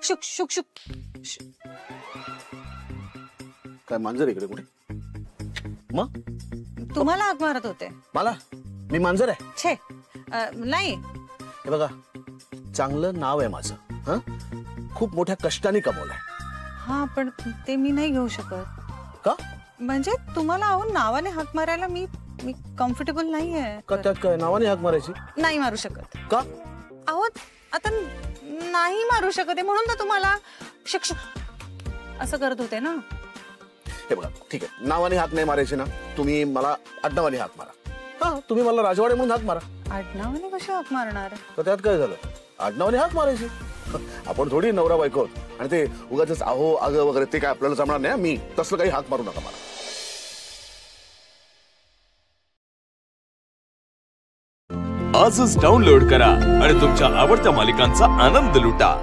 शुक शुक शुक. काय मांजर इकडे कुठे? मग तुम्हाला हाक मारत होते. मला? मी मांजर आहे? छे नाही. हे बघा, चांगलं नाव आहे माझं. हं? खूप मोठ्या कष्टाने कमवलंय. हा पण ते मी नाही घेऊ शकत. का? म्हणजे तुम्हाला अहो नावाने हाक मारायला मी कम्फर्टेबल नाहीये. का त्यात काय नावाने हाक मारायची? नाही मारू शकत. का? अहो आता नाही मारू शकत आहे म्हणून तर तुम्हाला शिक्षक असं करत होते ना. हे बघा, ठीक आहे, नावाने हाक नाही मारायची ना, तुम्ही मला आडनावाने हाक मारा. हा, तुम्ही मला राजवाडे म्हणून हाक मारा. आडनावाने कशी हाक मारणार? तर त्यात काय झालं? आडनावाने हाक मारायची. आपण थोडी नवरा बायको आहोत. आणि ते उगाच अहो अगं वगैरे ते काय आपल्याला जमणार नाही. मी तसलं काही हाक मारू नका मला. आजच डाउनलोड करा आणि तुमच्या आवडत्या मालिकांचा आनंद लुटा.